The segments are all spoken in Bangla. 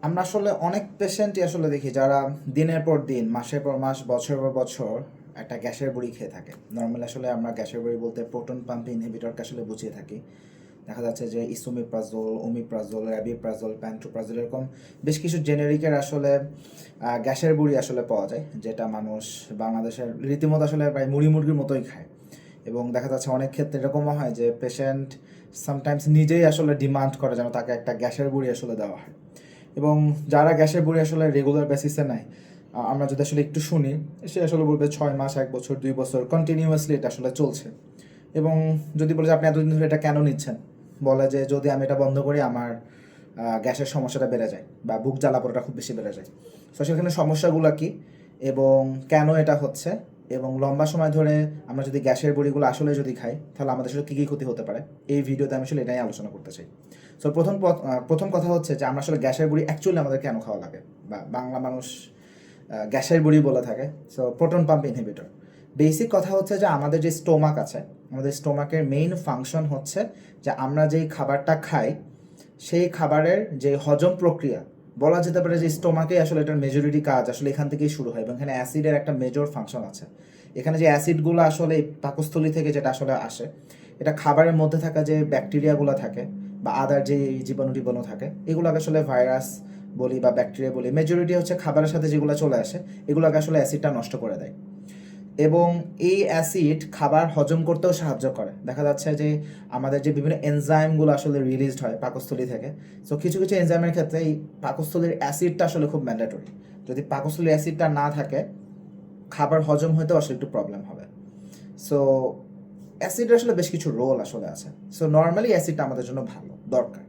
আমরা আসলে অনেক পেশেন্টই আসলে দেখি যারা দিনের পর দিন, মাসের পর মাস, বছরের পর বছর একটা গ্যাসের বড়ি খেয়ে থাকে। নর্মালি আসলে আমরা গ্যাসের বড়ি বলতে প্রোটন পাম্প ইনহিবিটরকে আসলে বুঝিয়ে থাকি। দেখা যাচ্ছে যে ইসোমিপ্রাজোল, ওমিপ্রাজোল, র্যাবিপ্রাজোল, প্যান্টোপ্রাজোল এরকম বেশ কিছু জেনেরিকের আসলে গ্যাসের বড়ি আসলে পাওয়া যায়, যেটা মানুষ বাংলাদেশের রীতিমতো আসলে প্রায় মুড়ি মুরগির মতোই খায়। এবং দেখা যাচ্ছে অনেক ক্ষেত্রে এরকমও হয় যে পেশেন্ট সামটাইমস নিজেই আসলে ডিমান্ড করে যেন তাকে একটা গ্যাসের বড়ি আসলে দেওয়া হয়। এবং যারা গ্যাসের বড়ি আসলে রেগুলার বেসিসে নেয়, আমরা যদি আসলে একটু শুনি, সে আসলে বলবে 6 মাস, 1 বছর, 2 বছর কন্টিনিউয়াসলি এটা আসলে চলছে। এবং যদি বলে যে আপনি এতদিন ধরে এটা কেন নিচ্ছেন, বলে যে যদি আমি এটা বন্ধ করি আমার গ্যাসের সমস্যাটা বেড়ে যায় বা বুক জ্বালা পোড়াটা খুব বেশি বেড়ে যায়। তো সেখানে সমস্যাগুলো কী এবং কেন এটা হচ্ছে, এবং লম্বা সময় ধরে আমরা যদি গ্যাসের বড়িগুলো আসলে যদি খাই তাহলে আমাদের সাথে কী কী ক্ষতি হতে পারে, এই ভিডিওতে আমি আসলে এটাই আলোচনা করতে চাই। সো প্রথম কথা হচ্ছে যে আমরা আসলে গ্যাসের বড়ি অ্যাকচুয়ালি আমাদের কেন খাওয়া লাগে, বা বাংলা মানুষ গ্যাসের বড়ি বলে থাকে। So proton pump inhibitor, basic কথা হচ্ছে যে আমাদের যে স্টোমাক আছে, আমাদের স্টোমাকের মেইন ফাংশন হচ্ছে যে আমরা যেই খাবারটা খাই সেই খাবারের যে হজম প্রক্রিয়া, বলা যেতে পারে যে স্টোমাকে আসলে এটার মেজরিটি কাজ আসলে এখান থেকেই শুরু হয়। এবং এখানে অ্যাসিডের একটা মেজর ফাংশন আছে। এখানে যে অ্যাসিডগুলো আসলে পাকস্থলী থেকে যেটা আসলে আসে, এটা খাবারের মধ্যে থাকা যে ব্যাকটেরিয়াগুলো থাকে বা আদার যে জীবাণু টিবাণু থাকে, এগুলোকে আসলে ভাইরাস বলি বা ব্যাকটেরিয়া বলি, মেজরিটি হচ্ছে খাবারের সাথে যেগুলো চলে আসে এগুলোকে আসলে অ্যাসিডটা নষ্ট করে দেয়। এবং এই অ্যাসিড খাবার হজম করতেও সাহায্য করে। দেখা যাচ্ছে যে আমাদের যে বিভিন্ন এনজাইমগুলো আসলে রিলিজড হয় পাকস্থলী থেকে, সো কিছু কিছু এনজাইমের ক্ষেত্রে এই পাকস্থলীর অ্যাসিডটা আসলে খুব ম্যান্ডেটরি। যদি পাকস্থলীর অ্যাসিডটা না থাকে খাবার হজম হতেও আসলে একটু প্রবলেম হবে। সো অ্যাসিডের আসলে বেশ কিছু রোল আসলে আছে। সো নর্মালি অ্যাসিডটা আমাদের জন্য ভালো, দরকার।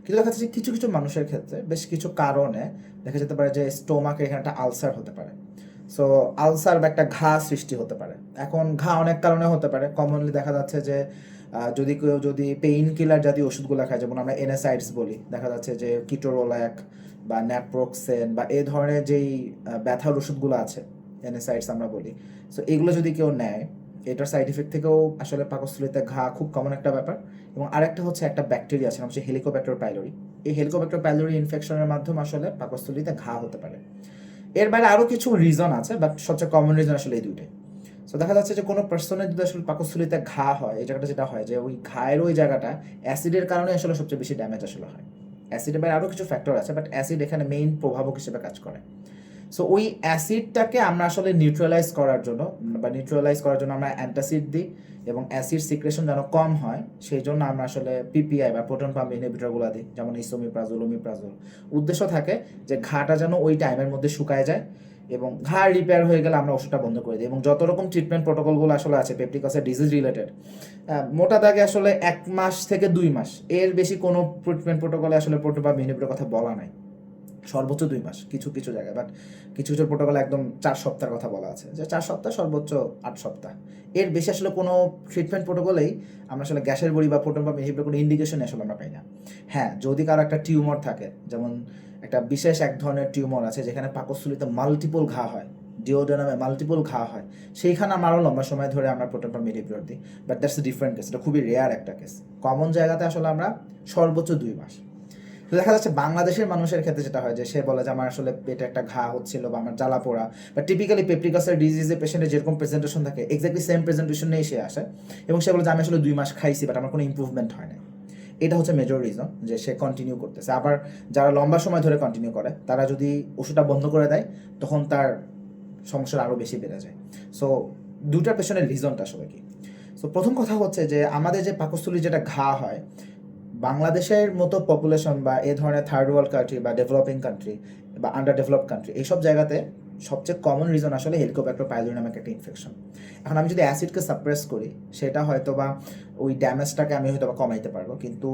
কিন্তু দেখা যাচ্ছে কিছু কিছু মানুষের ক্ষেত্রে বেশ কিছু কারণে দেখা যেতে পারে যে স্টোমাকে এখানে একটা আলসার হতে পারে। সো আলসার বা একটা ঘা সৃষ্টি হতে পারে। এখন ঘা অনেক কারণে হতে পারে। কমনলি দেখা যাচ্ছে যে যদি কেউ যদি পেইন কিলার জাতীয় ওষুধগুলো খায়, যেমন আমরা এনএসাইডস বলি, দেখা যাচ্ছে যে কিটোরোল্যাক বা ন্যাপ্রোক্সেন বা এই ধরনের যেই ব্যথার ওষুধগুলো আছে, এনএসাইডস আমরা বলি, সো এগুলো যদি কেউ নেয়, এটার সাইড ইফেক্ট থেকেও আসলে পাকস্থলীতে ঘা খুব কমন একটা ব্যাপার। এবং আরেকটা হচ্ছে একটা ব্যাকটেরিয়া আছে, নাম হচ্ছে হেলিকোব্যাক্টার পাইলোরি। এই হেলিকোব্যাক্টার পাইলোরি ইনফেকশনের মাধ্যমে আসলে পাকস্থলীতে ঘা হতে পারে। এর বাইরে আরও কিছু রিজন আছে, বাট সবচেয়ে কমন রিজন আসলে এই দুইটাই। সো দেখা যাচ্ছে যে কোনো পার্সনের যদি আসলে পাকস্থলীতে ঘা হয়, এই জায়গাটা যেটা হয় যে ওই ঘায়ের ওই জায়গাটা অ্যাসিডের কারণে আসলে সবচেয়ে বেশি ড্যামেজ আসলে হয়। অ্যাসিডের বাইরে আরও কিছু ফ্যাক্টর আছে, বাট অ্যাসিড এখানে মেইন প্রভাবক হিসেবে কাজ করে। সো ওই অ্যাসিডটাকে আমরা আসলে নিউট্রালাইজ করার জন্য আমরা অ্যান্টাসিড দিই, এবং অ্যাসিড সিক্রেশন যেন কম হয় সেই জন্য আমরা আসলে পিপিআই বা প্রোটন পাম্প ইনহিবিটরগুলো দিই, যেমন ইসোমিপ্রাজোল, ওমিপ্রাজোল। উদ্দেশ্য থাকে যে ঘাটা যেন ওই টাইমের মধ্যে শুকায় যায়, এবং ঘা রিপেয়ার হয়ে গেলে আমরা ওষুধটা বন্ধ করে দিই। এবং যত রকম ট্রিটমেন্ট প্রোটোকলগুলো আসলে আছে পেপটিক আলসার ডিজিজ রিলেটেড, মোটা দাগে আসলে 1 মাস থেকে 2 মাস, এর বেশি কোনো ট্রিটমেন্ট প্রোটোকলে আসলে প্রোটন পাম্প ইনহিবিটরের কথা বলা নাই। সর্বোচ্চ 2 মাস কিছু কিছু জায়গায়, বাট কিছু কিছু প্রোটোকলে একদম 4 সপ্তাহের কথা বলা আছে, যে 4 সপ্তাহ, সর্বোচ্চ 8 সপ্তাহ। এর বেশি আসলে কোনো ট্রিটমেন্ট প্রোটোকলেই আমরা আসলে গ্যাসের বড়ি বা প্রোটন পাম্প ইনহিবিটর কোনো ইন্ডিকেশন আসলে আমরা পাই না। হ্যাঁ, যদি কারো একটা টিউমার থাকে, যেমন একটা বিশেষ এক ধরনের টিউমার আছে যেখানে পাকস্থলীতে মাল্টিপল ঘা হয়, ডিওডেনামে মাল্টিপল ঘা হয়, সেইখানে আমরা আরও লম্বা সময় ধরে আমরা প্রোটন পাম্প ইনহিবিটর দিই। But that's a different case, এটা খুবই রেয়ার একটা কেস। কমন জায়গাতে আসলে আমরা সর্বোচ্চ 2 মাস। তো দেখা যাচ্ছে বাংলাদেশের মানুষের ক্ষেত্রে যেটা হয় যে সে বলে যে আমার আসলে পেটে একটা ঘা হচ্ছিল বা আমার জ্বালা পোড়া, বা টিপিক্যালি পেপটিক আলসার ডিজিজের পেশেন্টের যেরকম প্রেজেন্টেশন থাকে এক্স্যাক্টলি সেম প্রেজেন্টেশন নিয়ে সে আসে, এবং সে বলে যে আমি আসলে 2 মাস খাইছি বাট আমার কোনো ইম্প্রুভমেন্ট হয় না। এটা হচ্ছে মেজর রিজন যে সে কন্টিনিউ করতেছে। আবার যারা লম্বা সময় ধরে কন্টিনিউ করে তারা যদি ওষুধটা বন্ধ করে দেয় তখন তার সমস্যাটা আরও বেশি বেড়ে যায়। সো দুটার পেছনের রিজনটা আসলে কি? সো প্রথম কথা হচ্ছে যে আমাদের যে পাকস্থলীর যেটা ঘা হয়, বাংলাদেশের মতো পপুলেশন বা এ ধরনের থার্ড ওয়ার্ল্ড কান্ট্রি বা ডেভেলপিং কান্ট্রি বা আন্ডার ডেভেলপড কান্ট্রি, এইসব জায়গাতে সবচেয়ে কমন রিজন আসলে হেলিকোব্যাক্টার পাইলোরি নামক একটা ইনফেকশন। এখন আমি যদি অ্যাসিডকে সাপ্রেস করি, সেটা হয়তো বা ওই ড্যামেজটাকে আমি হয়তো বা কমাইতে পারবো, কিন্তু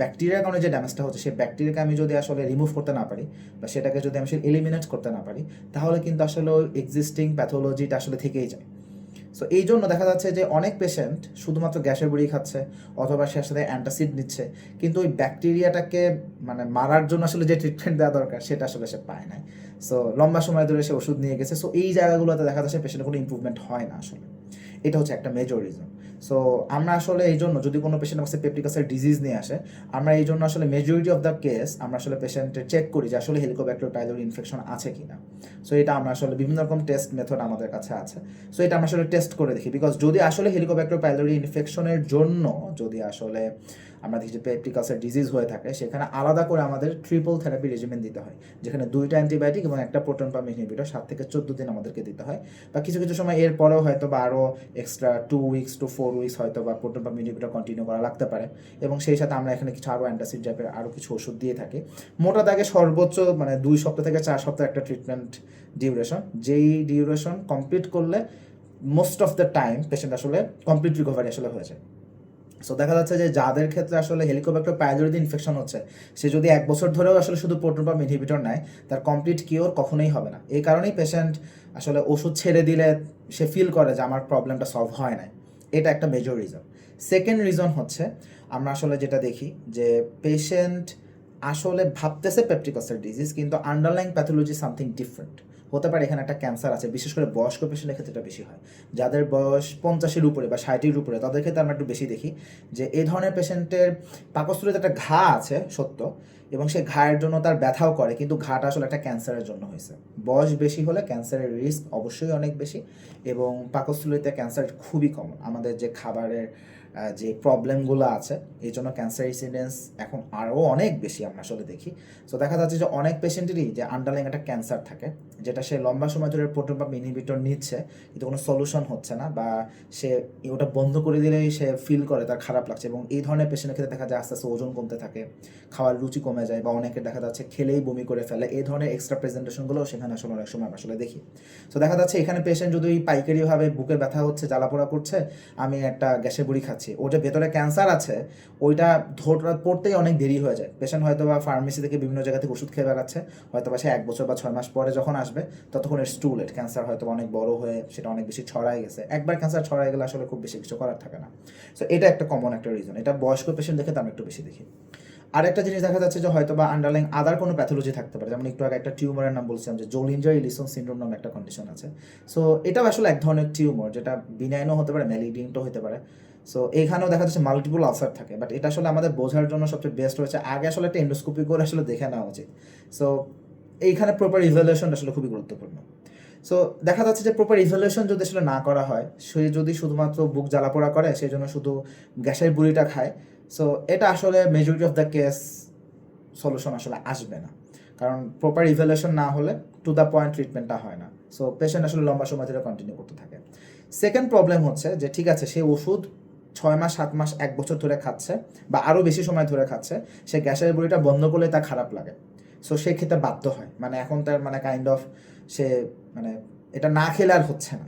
ব্যাকটেরিয়ার কারণে যে ড্যামেজটা হচ্ছে সেই ব্যাকটেরিয়াকে আমি যদি আসলে রিমুভ করতে না পারি বা সেটাকে যদি আমি আসলে এলিমিনেট করতে না পারি, তাহলে কিন্তু আসলে ওই এক্সিস্টিং প্যাথোলজিটা আসলে থেকেই যায়। সো এই জন্য দেখা যাচ্ছে যে অনেক পেশেন্ট শুধুমাত্র গ্যাসের বড়ি খাচ্ছে অথবা সে আসলে অ্যান্টাসিড নিচ্ছে, কিন্তু ওই ব্যাকটেরিয়াটাকে মানে মারার জন্য আসলে যে ট্রিটমেন্ট দেওয়া দরকার সেটা আসলে সে পায় না। সো লম্বা সময় ধরে সে ওষুধ নিয়ে গেছে, সো এই জায়গাগুলোতে দেখা যাচ্ছে পেশেন্টের কোনো ইম্প্রুভমেন্ট হয় না আসলে। এটা হচ্ছে একটা মেজর রিজন। সো আমরা আসলে এই জন্য যদি কোনো পেশেন্ট আমাদের পেপটিক আলসার ডিজিজ নিয়ে আসে, আমরা এই জন্য আসলে মেজরিটি অফ দ্য কেস আমরা আসলে পেশেন্টের চেক করি যে আসলে হেলিকোব্যাক্টার পাইলোরি ইনফেকশন আছে কিনা। সো এটা আমরা আসলে বিভিন্ন রকম টেস্ট মেথড আমাদের কাছে আছে। সো এটা আমরা আসলে টেস্ট করে দেখি, বিকজ যদি আসলে হেলিকোব্যাক্টার পাইলোরি ইনফেকশনের জন্য যদি আসলে আমরা দেখি যে পেপটিক আলসার ডিজিজ হয়ে থাকে, সেখানে আলাদা করে আমাদের ট্রিপল থেরাপি রেজিমেন্ট দিতে হয়, যেখানে 2টা অ্যান্টিবায়োটিক এবং একটা প্রোটন পাম্প ইনহিবিটর 7 থেকে 14 দিন আমাদেরকে দিতে হয়। বা কিছু কিছু সময় এর পরেও হয়তো বা আরও এক্সট্রা 2 উইকস টু 4 উইকস হয়তো বা প্রোটন পাম্প ইনহিবিটর কন্টিনিউ করা লাগতে পারে। এবং সেই সাথে আমরা এখানে কিছু আরও অ্যান্টাসিড টাইপের আরও কিছু ওষুধ দিয়ে থাকি। মোটা দাগে সর্বোচ্চ 2 সপ্তাহ থেকে 4 সপ্তাহ একটা ট্রিটমেন্ট ডিউরেশন, যেই ডিউরেশন কমপ্লিট করলে most of the time patient আসলে কমপ্লিট রিকভারি আসলে হয়ে যায়। সো দেখা যাচ্ছে যে যাদের ক্ষেত্রে আসলে হেলিকোব্যাক্টার পাইলোরি ইনফেকশন হচ্ছে, সে যদি 1 বছর ধরেও আসলে শুধু প্রোটন পাম্প ইনহিবিটর নেয়, তার কমপ্লিট কিওর কখনোই হবে না। এই কারণেই পেশেন্ট আসলে ওষুধ ছেড়ে দিলে সে ফিল করে যে আমার প্রবলেমটা সলভ হয় না। এটা একটা মেজর রিজন। সেকেন্ড রিজন হচ্ছে আমরা আসলে যেটা দেখি যে পেশেন্ট আসলে ভাবতেছে পেপটিক আলসার ডিজিজ, কিন্তু আন্ডারলাইং প্যাথোলজি সামথিং ডিফারেন্ট। হতে পারে এখানে একটা ক্যান্সার আছে, বিশেষ করে বয়স্ক পেশেন্টের ক্ষেত্রে এটা বেশি হয়। যাদের বয়স 50-এর উপরে বা 60-এর উপরে, তাদের ক্ষেত্রে আমরা একটু বেশি দেখি যে এই ধরনের পেশেন্টের পাকস্থলীতে একটা ঘা আছে সত্য, এবং সেই ঘায়ের জন্য তার ব্যথাও করে, কিন্তু ঘাটা আসলে একটা ক্যান্সারের জন্য হয়েছে। বয়স বেশি হলে ক্যান্সারের রিস্ক অবশ্যই অনেক বেশি, এবং পাকস্থলীতে ক্যান্সার খুবই কমন। আমাদের যে খাবারের যে প্রবলেমগুলো আছে, এই জন্য ক্যান্সার ইনসিডেন্স এখন আরও অনেক বেশি আমরা আসলে দেখি। সো দেখা যাচ্ছে যে অনেক পেশেন্টেরই যে আন্ডারলাইং একটা ক্যান্সার থাকে, যেটা সে লম্বা সময় ধরে প্রোটন পাম্প ইনহিবিটর নিচ্ছে, কিন্তু কোনো সলিউশন হচ্ছে না, বা সে ওটা বন্ধ করে দিলেই সে ফিল করে তার খারাপ লাগছে। এবং এই ধরনের পেশেন্টের ক্ষেত্রে দেখা যায় আস্তে আস্তে ওজন কমতে থাকে, খাওয়ার রুচি কমে যায়, বা অনেকে দেখা যাচ্ছে খেলেই বমি করে ফেলে। এই ধরনের এক্সট্রা প্রেজেন্টেশনগুলো সেখানে আসলে অনেক সময় আসলে দেখি। সো দেখা যাচ্ছে এখানে পেশেন্ট যদি পাইকারিভাবে বুকের ব্যথা হচ্ছে, জ্বালাপোড়া করছে, আমি একটা গ্যাসের বড়ি খাচ্ছি, ওটা ভেতরে ক্যান্সার আছে, ওইটা ধরা পড়তেই অনেক দেরি হয়ে যায়। পেশেন্ট হয়তো বা ফার্মেসি থেকে বিভিন্ন জায়গা থেকে ওষুধ খেয়ে বেড়াচ্ছে, হয়তো বা সে 1 বছর বা 6 মাস পরে যখন আসবে, ততক্ষণ এর টু লেট। ক্যান্সার হয়তো অনেক বড় হয়ে সেটা অনেক বেশি ছড়াই গেছে। একবার ক্যান্সার ছড়াই গেলে আসলে খুব বেশি কিছু করার থাকে না। সো এটা একটা কমন একটা রিজন। এটা বয়স্ক পেশেন্ট দেখে তো আমি একটু বেশি দেখি। আর একটা জিনিস দেখা যাচ্ছে যে হয়তো বা আন্ডারলাইং আদার কোনো প্যাথোলজি থাকতে পারে, যেমন একটু আগে একটা টিউমারের নাম বলছিলাম যে জোলিঞ্জার ইলিসন সিনড্রোম নামে একটা কন্ডিশন আছে। সো এটাও আসলে এক ধরনের টিউমার, যেটা বিনাইনও হতে পারে, ম্যালিগনেন্টও হতে পারে। সো এখানেও দেখা যাচ্ছে মাল্টিপল আলসার থাকে, বাট এটা আসলে আমাদের বোঝার জন্য সবচেয়ে বেস্ট হয়েছে আগে আসলে একটা এন্ডোস্কোপি করে আসলে দেখে নেওয়া উচিত। সো এইখানে প্রপার ইভ্যালুয়েশন আসলে খুবই গুরুত্বপূর্ণ। সো দেখা যাচ্ছে যে প্রপার ইভ্যালুয়েশন যদি আসলে না করা হয়, সে যদি শুধুমাত্র বুক জ্বালাপোড়া করে, সেই জন্য শুধু গ্যাসের বুড়িটা খায়, সো এটা আসলে majority of the case solution আসলে আসবে না। কারণ প্রপার ইভ্যালুয়েশন না হলে টু দ্য পয়েন্ট ট্রিটমেন্টটা হয় না। সো পেশেন্ট আসলে লম্বা সময় ধরে কন্টিনিউ করতে থাকে। সেকেন্ড প্রবলেম হচ্ছে যে ঠিক আছে, সে ওষুধ 6 মাস 7 মাস 1 বছর ধরে খাচ্ছে, বা আরও বেশি সময় ধরে খাচ্ছে, সে গ্যাসের বড়িটা বন্ধ করলে তার খারাপ লাগে। সো সেই ক্ষেত্রে বাধ্য হয়, এখন তার কাইন্ড অফ সে এটা না খেলে আর হচ্ছে না।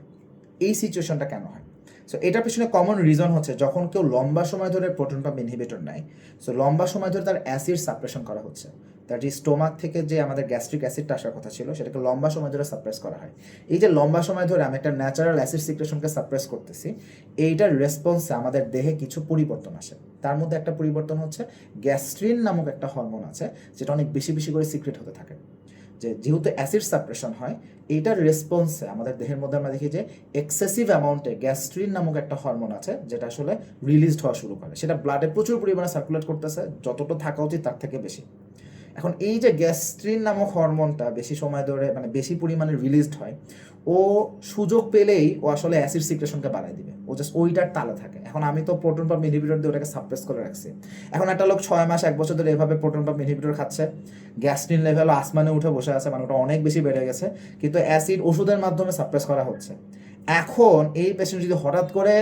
এই সিচুয়েশনটা কেন হয়? সো এটার পেছনে কমন রিজন হচ্ছে যখন কেউ লম্বা সময় ধরে প্রোটন পাম্প ইনহিবিটর নেয়, সো লম্বা সময় ধরে তার অ্যাসিড সাপ্রেশন করা হচ্ছে। তার যে স্টোমাক থেকে যে আমাদের গ্যাস্ট্রিক অ্যাসিডটা আসার কথা ছিল, সেটাকে লম্বা সময় ধরে সাপ্রেস করা হয়। এই যে লম্বা সময় ধরে আমি একটা ন্যাচারাল অ্যাসিড সিক্রেশনকে সাপ্রেস করতেছি, এইটার রেসপন্সে আমাদের দেহে কিছু পরিবর্তন আসে। তার মধ্যে একটা পরিবর্তন হচ্ছে গ্যাস্ট্রিন নামক একটা হরমোন আছে, যেটা অনেক বেশি বেশি করে সিক্রেট হতে থাকে। যেহেতু অ্যাসিড সাপ্রেশন হয়, এইটার রেসপন্সে আমাদের দেহের মধ্যে আমরা দেখি যে এক্সেসিভ অ্যামাউন্টে গ্যাস্ট্রিন নামক একটা হরমোন আছে, যেটা আসলে রিলিজড হওয়া শুরু করে। সেটা ব্লাডে প্রচুর পরিমাণে সার্কুলেট করতেছে, যতটা থাকা উচিত তার থেকে বেশি। এখন এই যে গ্যাস্ট্রিন নামক হরমোনটা বেশি সময় ধরে বেশি পরিমাণে রিলিজড হয়, ও সুযোগ পেলেই ও আসলে অ্যাসিড সিক্রেশনকে বাড়ায় দিবে। ও জাস্ট ওইটার তালে থাকে। এখন আমি তো প্রোটন পাম্প ইনহিবিটর দিয়ে ওটাকে সাপ্রেস করে রাখছি। এখন একটা লোক 6 মাস 1 বছর ধরে এভাবে প্রোটন পাম্প ইনহিবিটর খাচ্ছে, গ্যাস্ট্রিন লেভেল আসমানে উঠে বসে আছে, ওটা অনেক বেশি বেড়ে গেছে, কিন্তু অ্যাসিড ওষুধের মাধ্যমে সাপ্রেস করা হচ্ছে। এখন এই পেশেন্ট যদি হঠাৎ করে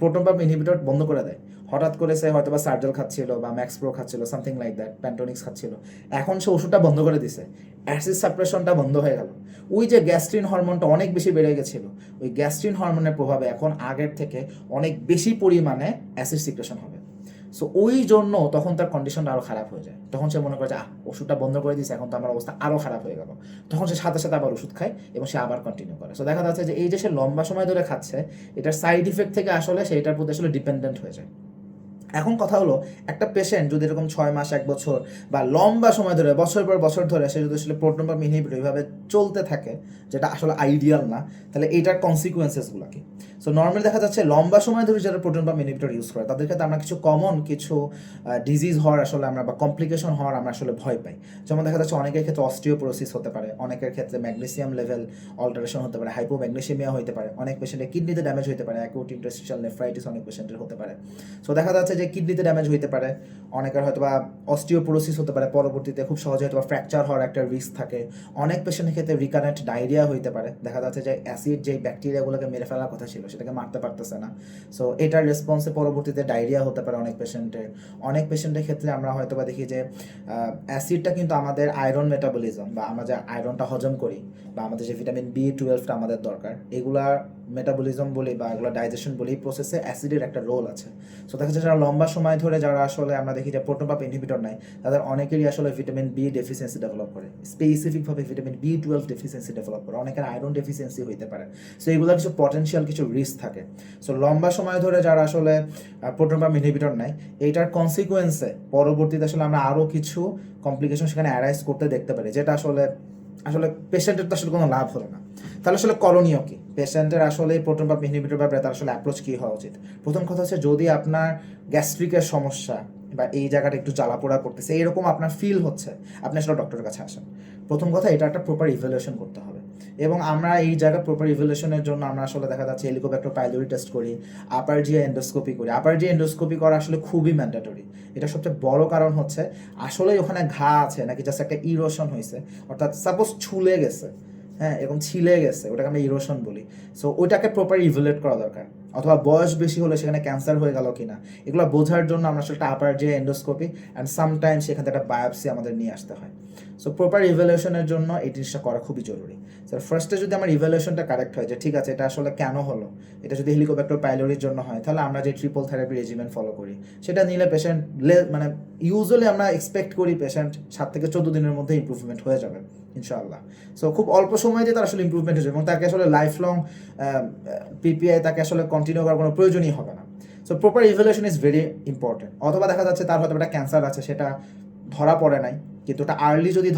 প্রোটন পাম্প ইনহিবিটর বন্ধ করে দেয়, হঠাৎ করে সে হয়তো বা সার্জেল খাচ্ছিল বা ম্যাক্স প্রো খাচ্ছিল, সামথিং লাইক দ্যাট, প্যান্টোনিক্স খাচ্ছিল, এখন সে ওষুধটা বন্ধ করে দিছে, অ্যাসিড সাপ্রেশনটা বন্ধ হয়ে গেল, ওই যে গ্যাস্ট্রিন হরমোনটা অনেক বেশি বেড়ে গেছিল, ওই গ্যাস্ট্রিন হরমোনের প্রভাবে এখন আগের থেকে অনেক বেশি পরিমাণে অ্যাসিড সিক্রেশন হবে। সো ওই জন্য তখন তার কন্ডিশনটা আরও খারাপ হয়ে যায়। তখন সে মনে করে যে ওষুধটা বন্ধ করে দিয়েছে, এখন তো আমার অবস্থা আরও খারাপ হয়ে গেল। তখন সে সাথে সাথে আবার ওষুধ খায় এবং সে আবার কন্টিনিউ করে। সো দেখা যাচ্ছে যে এই যে সে লম্বা সময় ধরে খাচ্ছে, এটার সাইড ইফেক্ট থেকে আসলে সে এটার প্রতি আসলে ডিপেন্ডেন্ট হয়ে যায়। এখন কথা হলো, একটা পেশেন্ট যদি এরকম 6 মাস 1 বছর বা লম্বা সময় ধরে বছর পর বছর ধরে সে যদি আসলে প্রোটন পাম্প ইনহিবিটর এইভাবে চলতে থাকে, যেটা আসলে আইডিয়াল না, তাহলে এইটার কনসিকুয়েন্সেসগুলো কি? সো নর্মালি দেখা যাচ্ছে লম্বা সময় ধরে যারা প্রোটন পাম্প ইনহিবিটর ইউজ করে তাদের ক্ষেত্রে আমরা কিছু ডিজিজ হওয়ার আসলে আমরা বা কমপ্লিকেশন হওয়ার আমরা আসলে ভয় পাই। যেমন দেখা যাচ্ছে অনেকের ক্ষেত্রে অস্টিওপোরোসিস হতে পারে, অনেকের ক্ষেত্রে ম্যাগনেসিয়াম লেভেল অল্টারেশন হতে পারে, হাইপোম্যাগনেসিয়ামিয়া হতে পারে, অনেক পেশেন্টের কিডনিতে ড্যামেজ হতে পারে, অ্যাকুট ইন্টারস্টিশিয়াল নেফ্রাইটিস অনেক পেশেন্টের হতে পারে। সো দেখা যাচ্ছে যে কিডনিতে ড্যামেজ হতে পারে, অনেকের হয়তো বা অস্টিওপোরোসিস হতে পারে, পরবর্তীতে খুব সহজে হয়তো বা ফ্র্যাকচার হওয়ার একটা রিস্ক থাকে। অনেক পেশেন্টের ক্ষেত্রে রিকারেন্ট ডায়রিয়া হতে পারে, দেখা যাচ্ছে যে অ্যাসিড যে ব্যাকটেরিয়াগুলোকে মেরে ফেলার কথা ছিল সেটাকে মারতে পারতেছে না। সো এটার রেসপন্সে পরবর্তীতে ডায়রিয়া হতে পারে অনেক পেশেন্টের ক্ষেত্রে আমরা হয়তো বা দেখি যে অ্যাসিডটা কিন্তু আমাদের আয়রন মেটাবলিজম বা আমরা যে আয়রনটা হজম করি বা আমাদের যে ভিটামিন B12টা আমাদের দরকার, এগুলার মেটাবলিজম বলি বা এগুলো ডাইজেশন বলি, এই প্রসেসে অ্যাসিডের একটা রোল আছে। সো দেখা যাচ্ছে যারা লম্বা সময় ধরে যারা আসলে আমরা দেখি যে প্রোটন পাম্প ইনহিবিটর নেয়, তাদের অনেকেরই আসলে ভিটামিন B ডেফিসিয়েন্সি ডেভেলপ করে, স্পেসিফিকভাবে ভিটামিন B12 ডেফিসিয়েন্সি ডেভেলপ করে, অনেকের আয়রন ডেফিসিয়েন্সি হইতে পারে। সো এগুলোর কিছু পটেনশিয়াল কিছু রিস্ক থাকে। সো লম্বা সময় ধরে যারা আসলে প্রোটন পাম্প ইনহিবিটর নেয়, এইটার কনসিকুয়েন্সে পরবর্তীতে আসলে আমরা আরও কিছু কমপ্লিকেশন সেখানে অ্যারাইজ করতে দেখতে পারি, যেটা আসলে আসলে পেশেন্টের তো আসলে কোনো লাভ হলো না। তাহলে আসলে করণীয় কি? পেশেন্টের আসলে প্রোটন পাম্প ইনহিবিটর ব্যাপারে তার আসলে অ্যাপ্রোচ কী হওয়া উচিত? প্রথম কথা হচ্ছে, যদি আপনার গ্যাস্ট্রিকের সমস্যা বা এই জায়গাটা একটু জ্বালাপোড়া করতেছে এরকম আপনার ফিল হচ্ছে, আপনি আসলে ডক্টরের কাছে আসেন। প্রথম কথা, এটা একটা প্রপার ইভ্যালুয়েশন করতে হবে। এবং আমরা এই জায়গায় প্রপার ইভ্যালুয়েশনের জন্য আমরা আসলে দেখা যাচ্ছে হেলিকোব্যাক্টার পাইলোরি টেস্ট করি, আপার জিআই এন্ডোস্কোপি করি। আপার জিআই এন্ডোস্কোপি করা আসলে খুবই ম্যান্ডেটরি। এটা সবচেয়ে বড় কারণ হচ্ছে আসলে ওখানে ঘা আছে নাকি জাস্ট একটা ইরোশন হয়েছে, অর্থাৎ সাপোজ ছুলে গেছে, হ্যাঁ এরকম ছিলে গেছে, ওটাকে আমরা ইরোশন বলি। সো ওইটাকে প্রপার ইভ্যালুয়েট করা দরকার। অথবা বয়স বেশি হলে সেখানে ক্যান্সার হয়ে গেল কিনা, এগুলো বোঝার জন্য আমরা আসলে একটা আপার যে এন্ডোস্কোপি অ্যান্ড সামটাইমস সেখান থেকে একটা বায়োপসি আমাদের নিয়ে আসতে হয়। সো প্রপার ইভ্যালুয়েশনের জন্য এই জিনিসটা করা খুবই জরুরি। স্যার ফার্স্টে যদি আমার ইভ্যালুয়েশনটা কারেক্ট হয় যে ঠিক আছে এটা আসলে কেন হলো, এটা যদি হেলিকোব্যাক্টার পাইলোরির জন্য হয়, তাহলে আমরা যে ট্রিপল থেরাপি রেজিমেন ফলো করি সেটা নিলে পেশেন্ট মানে ইউজুয়ালি আমরা এক্সপেক্ট করি পেশেন্ট 7 থেকে 14 দিনের মধ্যে ইম্প্রুভমেন্ট হয়ে যাবে ইনশাআল্লাহ। সো খুব অল্প সময় দিয়ে তার আসলে ইম্প্রুভমেন্ট হয়ে যাবে এবং তাকে আসলে লাইফ লং পিপিআই তাকে আসলে কন্টিনিউ করার কোনো প্রয়োজনই হবে না। So proper evaluation is very important. অথবা দেখা যাচ্ছে তার হয়তো একটা ক্যান্সার আছে, সেটা ধরা পড়ে নাই, কিন্তু ওটা আর্লি যদি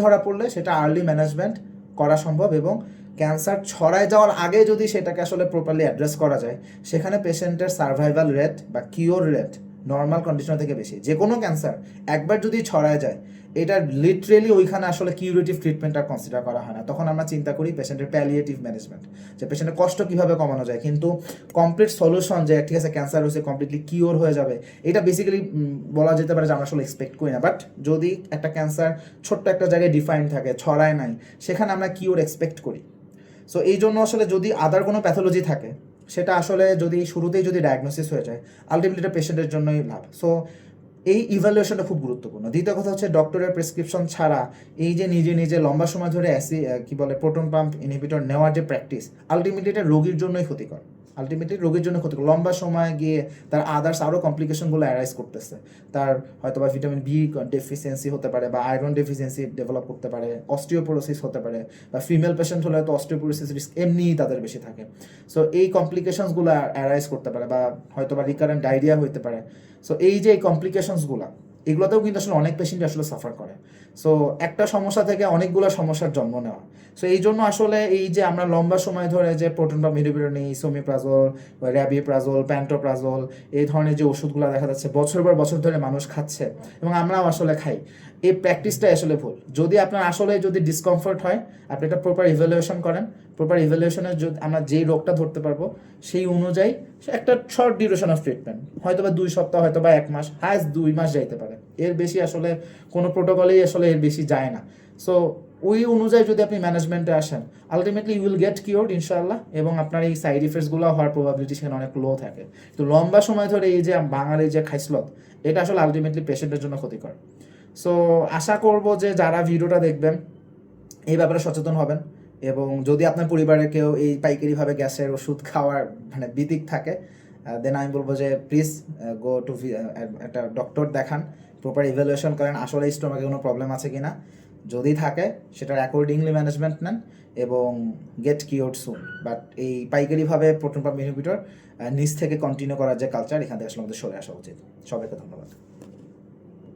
ধরা পড়লে সেটা আর্লি ম্যানেজমেন্ট করা সম্ভব এবং ক্যান্সার ছড়ায় যাওয়ার আগে যদি সেটাকে আসলে প্রপারলি অ্যাড্রেস করা যায়, সেখানে পেশেন্টের সার্ভাইভাল রেট বা কিওর রেট নর্মাল কন্ডিশন থেকে বেশি। যে কোনো ক্যান্সার একবার যদি ছড়ায় যায়, এটা লিটারেলি ওইখানে আসলে কিউরেটিভ ট্রিটমেন্ট আর কনসিডার করা হয় না। তখন আমরা চিন্তা করি পেশেন্টের প্যালিয়েটিভ ম্যানেজমেন্ট, যে পেশেন্টের কষ্ট কীভাবে কমানো যায়। কিন্তু কমপ্লিট সলিউশন যে ঠিক আছে ক্যান্সার হয়েছে কমপ্লিটলি কিওর হয়ে যাবে, এটা বেসিক্যালি বলা যেতে পারে যে আমরা আসলে এক্সপেক্ট করি না। বাট যদি একটা ক্যান্সার ছোট্ট একটা জায়গায় ডিফাইন থাকে, ছড়ায় নাই, সেখানে আমরা কিওর এক্সপেক্ট করি। সো এই জন্য আসলে যদি আদার কোনো প্যাথোলজি থাকে, সেটা আসলে যদি শুরুতেই যদি ডায়াগনোসিস হয়ে যায়, আলটিমেটলি এটা পেশেন্টের জন্যই লাভ। সো এই ইভ্যালুয়েশনটা খুব গুরুত্বপূর্ণ। দ্বিতীয় কথা হচ্ছে, ডক্টরের প্রেসক্রিপশন ছাড়া এই যে নিজে লম্বা সময় ধরে প্রোটন পাম্প ইনহিবিটর নেওয়ার যে প্র্যাকটিস, আলটিমেটলি এটা রোগীর জন্যই ক্ষতিকর। লম্বা সময় গিয়ে তার আদার্স আরও কমপ্লিকেশনগুলো অ্যারাইজ করতেছে। তার হয়তো বা ভিটামিন B ডেফিসিয়েন্সি হতে পারে বা আয়রন ডেফিসিয়েন্সি ডেভেলপ করতে পারে, অস্টিওপোরোসিস হতে পারে, বা ফিমেল পেশেন্ট হলে হয়তো অস্টিওপোরোসিস রিস্ক এমনিই তাদের বেশি থাকে। সো এই কমপ্লিকেশনসগুলো অ্যারাইজ করতে পারে বা হয়তো বা রিকারেন্ট ডায়রিয়া হতে পারে। সো এই যে এই কমপ্লিকেশনসগুলো, এগুলোতেও কিন্তু আসলে অনেক পেশেন্ট আসলে সাফার করে। সো একটা সমস্যা থেকে অনেকগুলো সমস্যার জন্ম নেওয়া। সো এই জন্য আসলে এই যে আমরা লম্বা সময় ধরে যে প্রোটন পাম্প ইনহিবিটর নিই, সোমিপ্রাজল, র্যাবিপ্রাজল, প্যান্টোপ্রাজল, এই ধরনের যে ওষুধগুলো দেখা যাচ্ছে বছর পর বছর ধরে মানুষ খাচ্ছে এবং আমরাও আসলে খাই, এই প্র্যাকটিসটাই আসলে ভুল। যদি আপনার আসলে যদি ডিসকমফর্ট হয়, আপনি একটা প্রপার ইভ্যালুয়েশন করেন। প্রপার ইভ্যালুয়েশনে যদি আমরা যেই রোগটা ধরতে পারবো সেই অনুযায়ী একটা শর্ট ডিউরেশন অফ ট্রিটমেন্ট, হয়তো বা 2 সপ্তাহ, হয়তো বা 1 মাস, হায়েস্ট 2 মাস যাইতে পারে, এর বেশি আসলে কোনো প্রোটোকলেই আসলে এর বেশি যায় না। সো ওই অনুযায়ী যদি আপনি ম্যানেজমেন্টে আসেন, ultimately you will get cured ইনশাআল্লাহ, এবং আপনার এই সাইড ইফেক্টসগুলো হওয়ার প্রবাবিলিটি সেখানে অনেক লো থাকে। তো লম্বা সময় ধরে এই যে বাঙালির যে খাইসলত, এটা আসলে আলটিমেটলি পেশেন্টের জন্য ক্ষতিকর। সো আশা করব যে যারা ভিডিওটা দেখবেন এই ব্যাপারে সচেতন হবেন, এবং যদি আপনার পরিবারে কেউ এই পাইকারিভাবে গ্যাসের ওষুধ খাওয়ার মানে বিতিক থাকে, দেন আমি বলবো যে প্লিজ গো টু একটা ডক্টর দেখান, প্রপার ইভ্যালুয়েশন করেন আসলে স্টোমাকে কোনো প্রবলেম আছে কিনা। যদি থাকে সেটার অ্যাকর্ডিংলি ম্যানেজমেন্ট নেন এবং গেট কিওর্ড সুন। বাট এই পাইকারিভাবে প্রোটন পাম্প ইনহিবিটর নিচ থেকে কন্টিনিউ করার যে কালচার, এখান থেকে আসলে আমাদের সরে আসা উচিত। সবাইকে ধন্যবাদ।